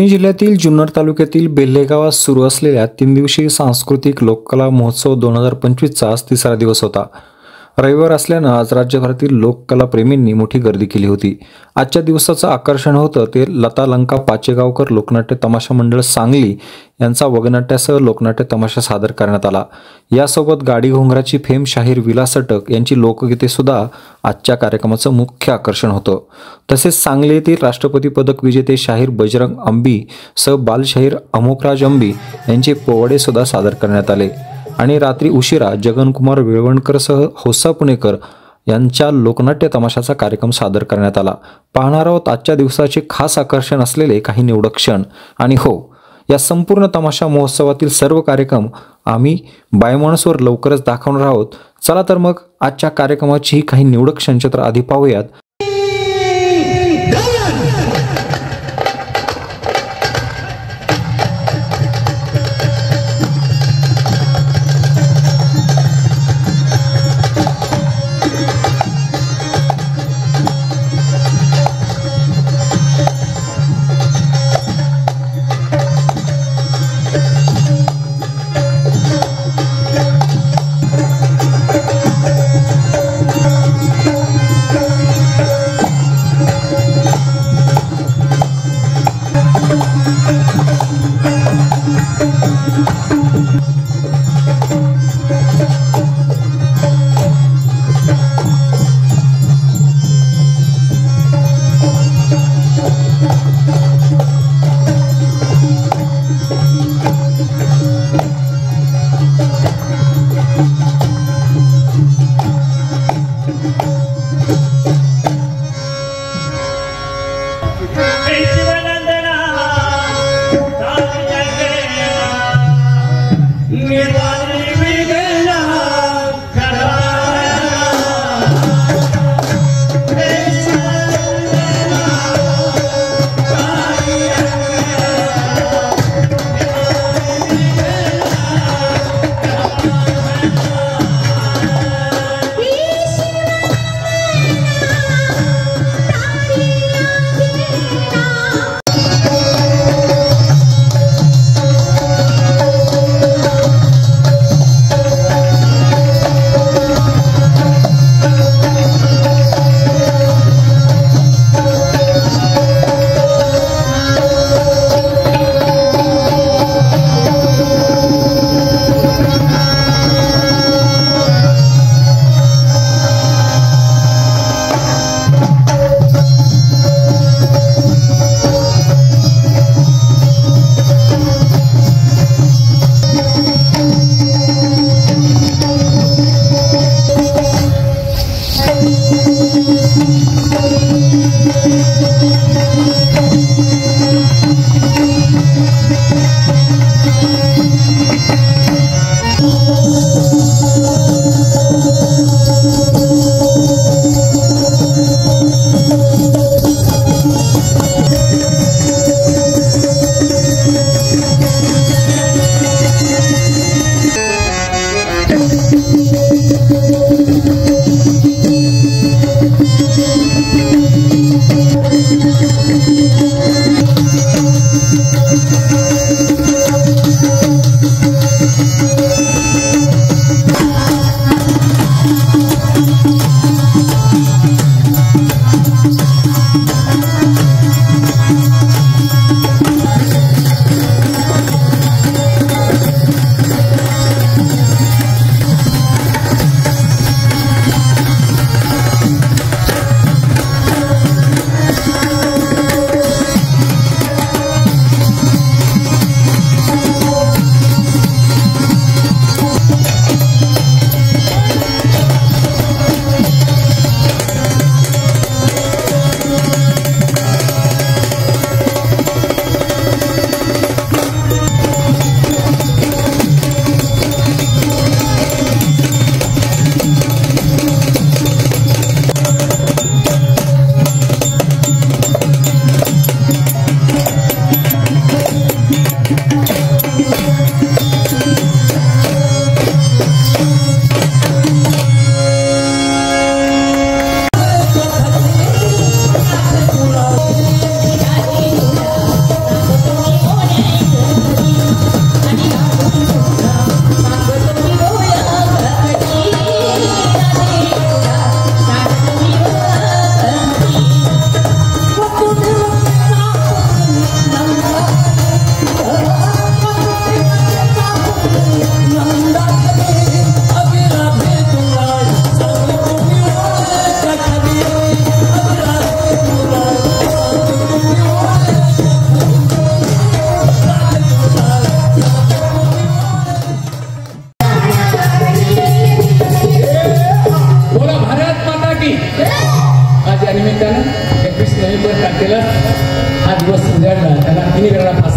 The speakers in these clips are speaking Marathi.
पुणे जिल्ह्यातील जुन्नर तालुक्यातील बेल्हे गावात सुरू असलेल्या 3 दिवसीय सांस्कृतिक लोककला महोत्सव 2025चा आज तिसरा दिवस होता। रविवार असल्यानं आज राज्यभरातील लोककला प्रेमींनी मोठी गर्दी केली होती। आजच्या दिवसाचं आकर्षण होतं ते लता लंका पाचेगावकर लोकनाट्य तमाशा मंडळ सांगली यांचा वगनाट्यासह लोकनाट्य तमाशा सादर करण्यात आला। यासोबत गाडी घोंगराची फेम शाहीर विलास अटक यांची लोकगीते सुद्धा आजच्या कार्यक्रमाचं मुख्य आकर्षण होतं। तसेच सांगली येथील राष्ट्रपती पदक विजेते शाहीर बजरंग अंबी सह बालशाहीर अमोकराज अंबी यांचे पोवाडे सुद्धा सादर करण्यात आले आणि रात्री उशिरा जगनकुमार वेळवणकर सह होसा पुणेकर यांच्या लोकनाट्य तमाशाचा कार्यक्रम सादर करण्यात आला। पाहणार आहोत आजच्या दिवसाचे खास आकर्षण असलेले काही निवडक क्षण आणि हो, या संपूर्ण तमाशा महोत्सवातील सर्व कार्यक्रम आम्ही बायमानसवर लवकरच दाखवणार आहोत। चला तर मग आजच्या कार्यक्रमाची काही निवडक क्षणचित्र आधी पाहूयात।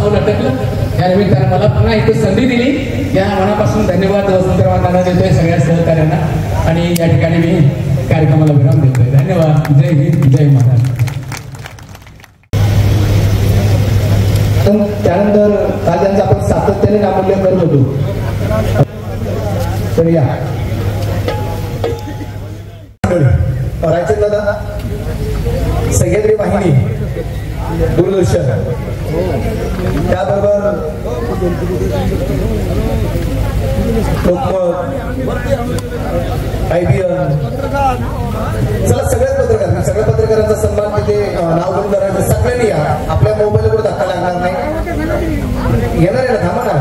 पाऊल अटकलं. या निमित्तानं मला पुन्हा इथे संधी दिली, या मनापासून धन्यवाद वसंतरावांना देतोय, सगळ्या सहकार्यांना. आणि या ठिकाणी मी कार्यक्रमाला विराम देतोय. धन्यवाद. जय हिंद, जय महाराष्ट्र. त्यानंतर काल त्यांचं आपण सातत्याने नामोल्लेख करत होतो. तर या रायचंद दादा, सह्याद्री वाहिनी, दूरदर्शन, त्याबरोबर IBN, चला सगळ्याच सगळ्या पत्रकारांचा सन्मान तिथे नाव घेऊन करायचं. सगळ्यांनी या, आपल्या मोबाईलवर धक्का लागणार नाही. येणार आहे ना, थांबा ना.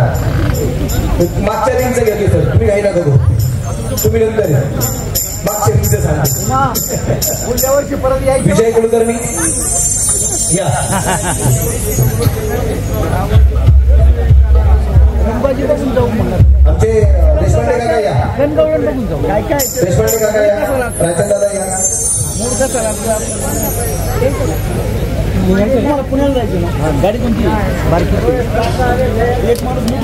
मागच्या रिंगचं घेतली सर, तुम्ही काही ना करू, तुम्ही नंतर या. मागच्या रिंगचं सांगा. परत या. विजय कुलकर्णी या. आमचे देशपांडे काका या. देशपांडे काका या. राजन दादा या. पुण्याला जायचं ना, गाडी कोणती एक माणूस मी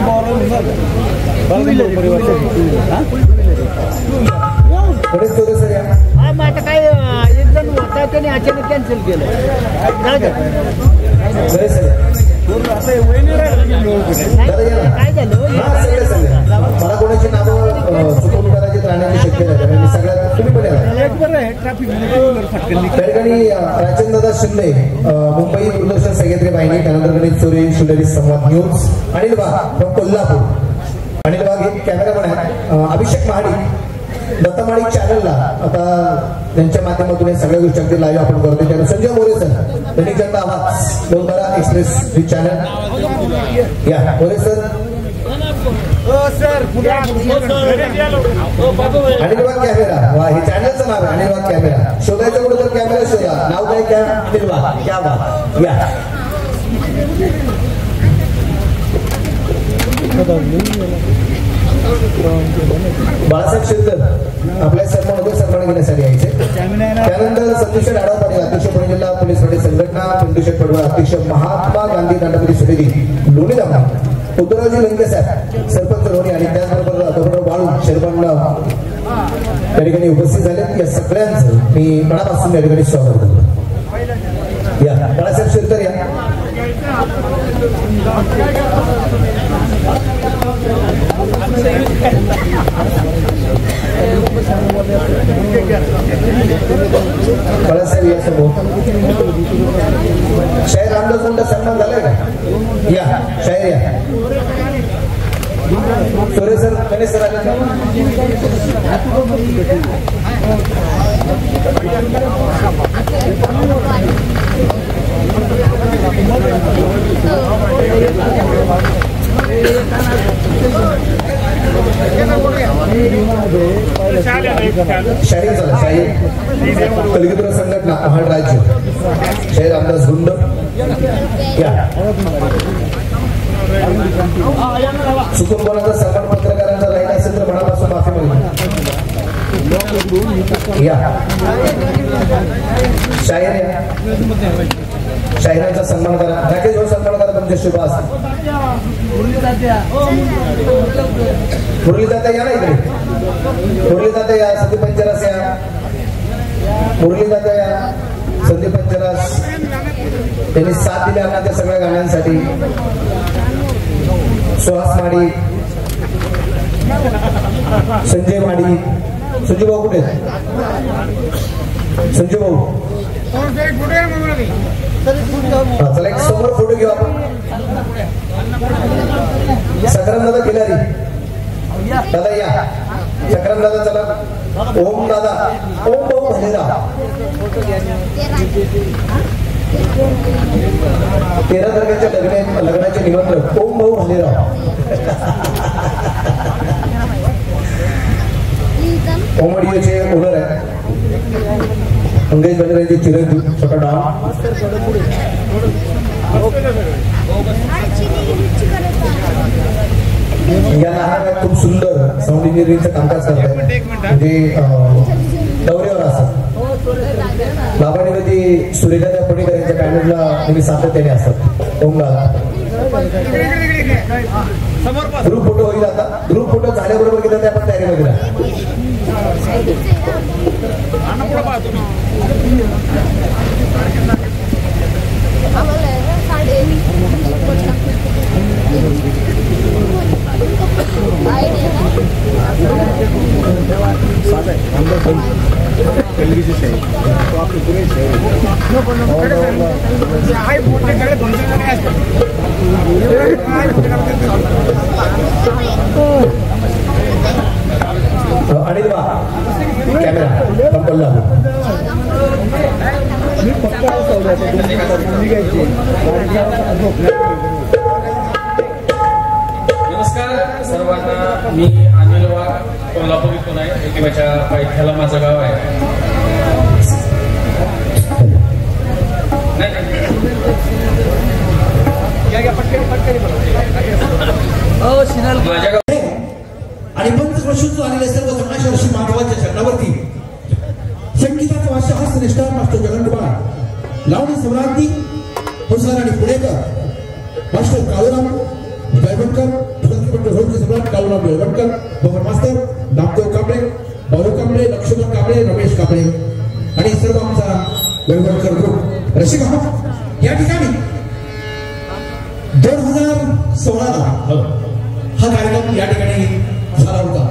आता काय एक जण होता त्याने अचानक कॅन्सल केलं. काय झालं, मला कोणाची नावं चुकवून करायची राहण्याची शक्यता आहे. सगळ्यात तुम्ही पण त्या ठिकाणी राजचंद्रदादा शिंदे, मुंबई दूरदर्शन सह्याद्री वाहिनी, त्यानंतर गणेश चोरे, शिवनेरी संवाद न्यूज, अनिल वाघ फ्रॉम कोल्हापूर. अनिल वाघ हे कॅमेरामॅन आहेत. अभिषेक महाडिक दत्तमाळी चॅनलला आता त्यांच्या माध्यमातून हे सगळ्या गोष्टी अगदी लाईव्ह आपण करतो. त्यानंतर संजय मोरे सर, दैनिक जनता आवाज, लोकधारा एक्सप्रेस ही चॅनल या. मोरे सर, अनिल वाघ कॅमेरा, वा हे चॅनलचं नाव आहे अनिल वाघ कॅमेरा. शोधायचं कुठं तर कॅमेरा शोधा, नाव काय क्या अनिल वाघ, क्या वाघ या. बाळासाहेब शिरकर आपल्या सन्मान घेण्यासाठी यायचे. त्यानंतर संतोष आढाव पाटील, अध्यक्ष पुणे जिल्हा पोलीस पाटील संघटना, पिंटू पडवळ, अध्यक्ष महात्मा गांधी दंडपती समिती लोणी दामा, उद्धवरावजी लंके साहेब सरपंच लोणी, आणि त्याचबरोबर डॉक्टर बाळू शेरबंड त्या ठिकाणी उपस्थित झाले. या सगळ्यांचं मी मनापासून त्या ठिकाणी स्वागत करतो. या बाळासाहेब शिरकर या. बाळासाहेब या समोर. शाहीर रामदास मुंडा सन्मान झालाय का? या शाहीर या. सोरे सर, गणेश सर आले. शाहीर झाला, शाहीर कलगीधर संघटना महाड राज्य, शाहीर रामदास गुंड या. चुकून कोणाचा सन्मान पत्रकारांचा राहिला असेल तर मनापासून माफी मागतो या. शाहीर या. शाहिरांचा सन्मान करा. राकेश भाऊ सन्मान करा तुमच्या शुभ असतात. मुरली दादा या ना इकडे. मुरली दादा या. संदीप पंचरस या. मुरली दादा या. संदीप पंचरस त्यांनी साथ दिली आम्हाला त्या सगळ्या गाण्यांसाठी. सुहास माडी, संजय माडी. संजय भाऊ कुठे? संजय भाऊ चला एक समोर फोटो घेऊ आपण. संग्राम दादा खिलारी दादा या. संग्राम दादा चला. ओम दादा, ओम भाऊ भनेरा. 13 तारखेच्या लग्नाचे निमंत्रण ओम भाऊ भनेरा. ओम ऑडिओचे ओनर आहे अंगेश बंडरांचे चिरंजीव छोटा डॉन. या लहान खूप सुंदर साऊंड इंजिनिअरिंगचं कामकाज करतात. म्हणजे दौऱ्यावर असतात. बाबाणीमध्ये सुरेखा पुणेकर यांच्या पॅनलला नेहमी सातत्याने असतात. ओमला ग्रुप फोटो होईल आता. ग्रुप फोटो झाल्याबरोबर गेलं ते आपण तयारीमध्ये राहा. अनिल बा कॅमेरा कंपलला नमस्कार सर्वांना. मी अनिल वाघ, कोल्हापूर इथून आहे. प्रतिभाच्या पायथ्याला माझं गाव आहे. माझ्या आणि पंचवर्षीतून आलेल्या सर्व तमाशावर्षी मानवाच्या चरणावरती संगीताचा वाशहास निष्ठार मास्टर जगन्कुमार, लावणी सम्राज्ञी हुसार आणि पुणेकर, मास्टर काळूराम बेळवणकर, ढोलकी सम्राट काळूराम बेळवणकर, बबर मास्तर नामदेव कांबळे, बाळू कांबळे, लक्ष्मण कांबळे, रमेश कांबळे आणि सर्व आमचा बेळवणकर ग्रुप. रसिक या ठिकाणी 2016 हा कार्यक्रम या ठिकाणी झाला होता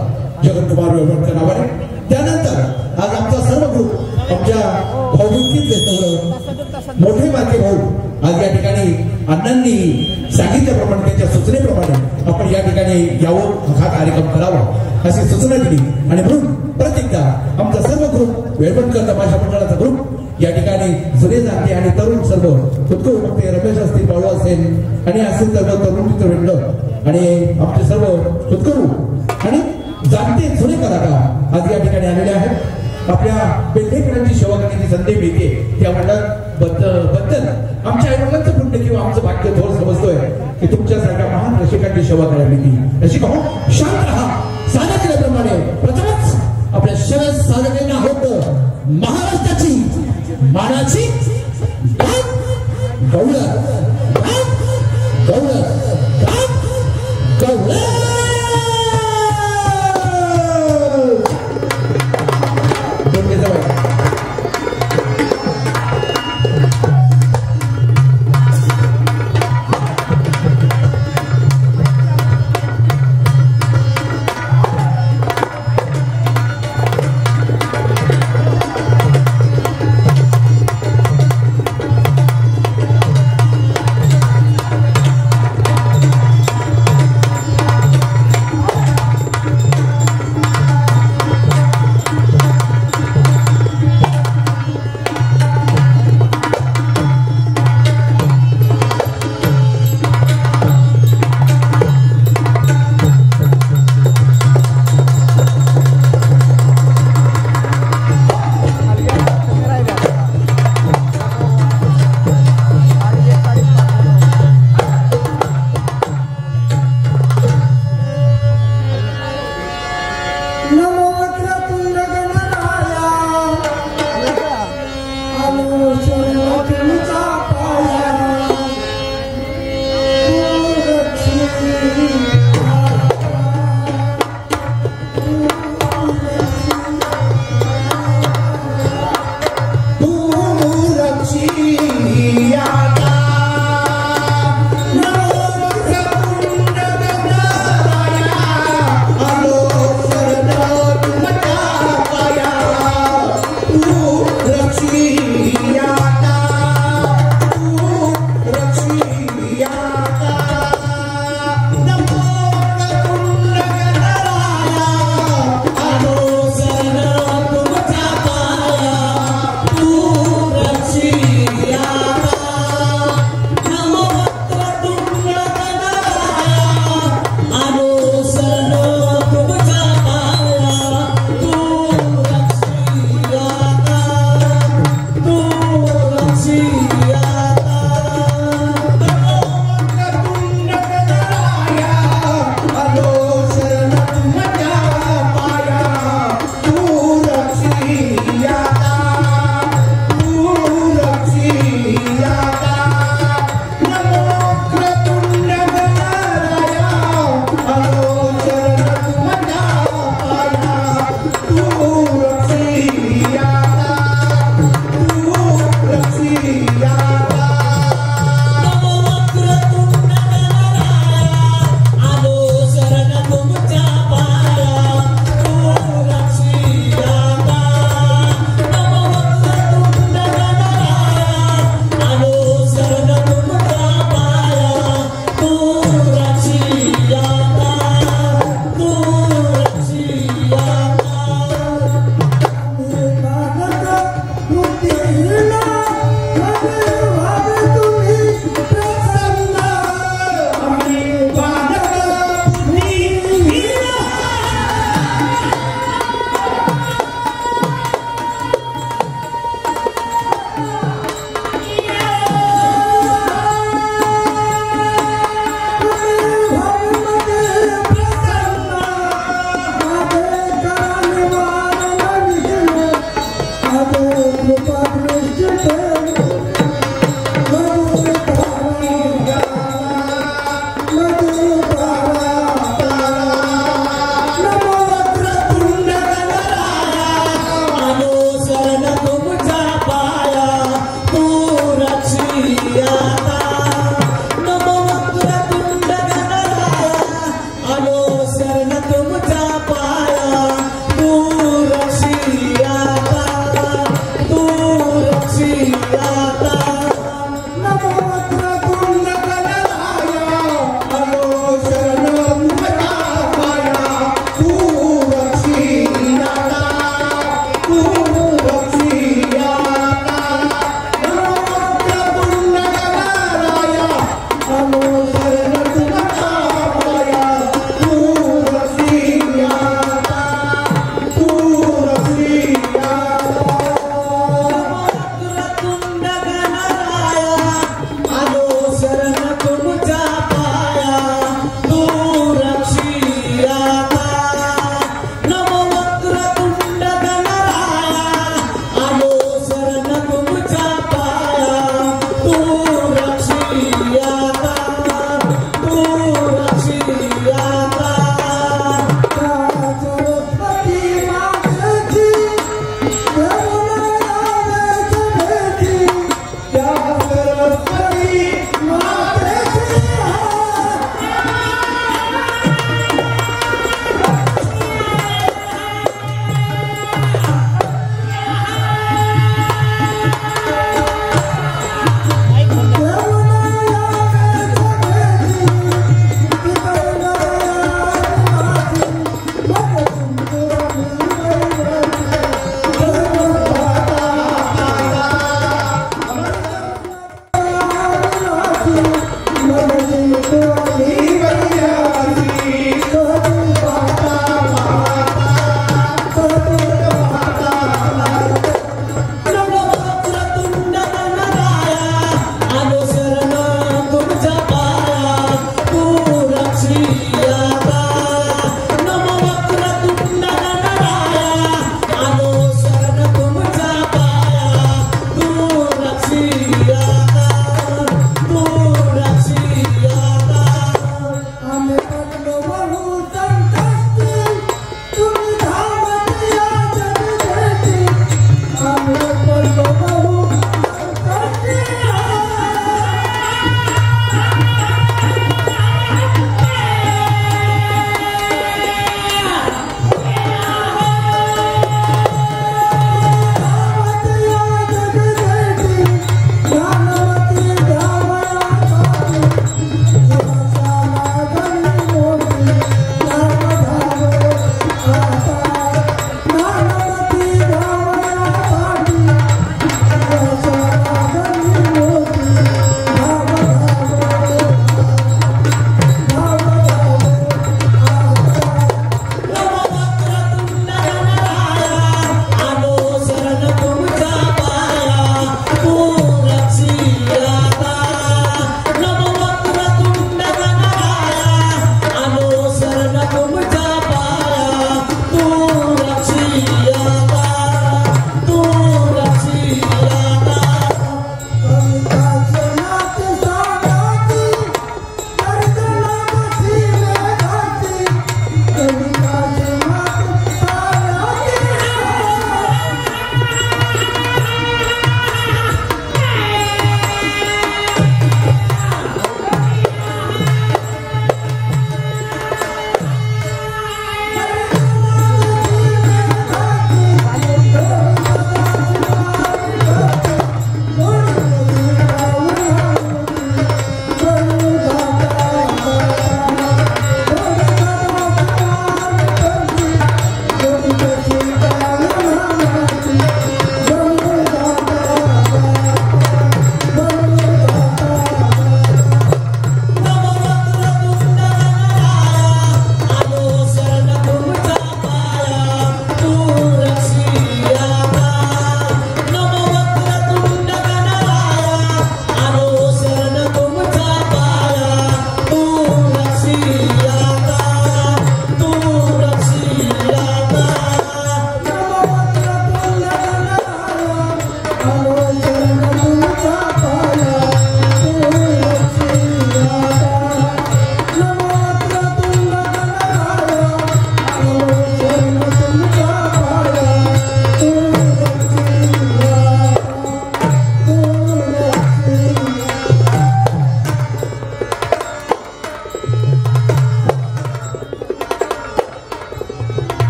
जगन्कुमार बेळवणकर नावाने. त्यानंतर आज आमचा सर्व ग्रुप आमच्या भाऊबंदीतले मोठे बारके भाऊ आज या ठिकाणी अण्णांनी सांगितल्याप्रमाणे त्यांच्या सूचनेप्रमाणे आपण या ठिकाणी यावं, हा कार्यक्रम करावा अशी सूचना दिली. आणि म्हणून प्रत्येकदा आमचा सर्व ग्रुप बेळवणकर तमाशा मंडळाचा ग्रुप या ठिकाणी जुने जाते आणि तरुण सर्व खुदकू मग ते रमेश असतील, बाळू असेल आणि असेल सर्व तरुण मित्रवृंद आणि आमचे सर्व खुदकरू आणि जाणते जुने कलाकार आज या ठिकाणी आलेले आहेत. आपल्या पेंढेकरांची सेवा करण्याची संधी मिळते त्या बद्दल आमच्या आईवडिलांचं पुण्य किंवा आमचं भाग्य थोर समजतोय की तुमच्यासारख्या महान रसिकांची सेवा करायला मिळते. रसिक हो, शांत राहा. साधा केल्याप्रमाणे प्रथमच आपल्या शरद साधकांना होत महाराष्ट्राची मानाची गौरव गौरव गौरव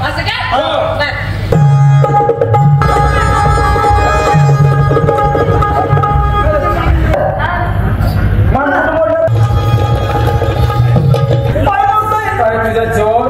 असं काय? तुझ्या जेव्हा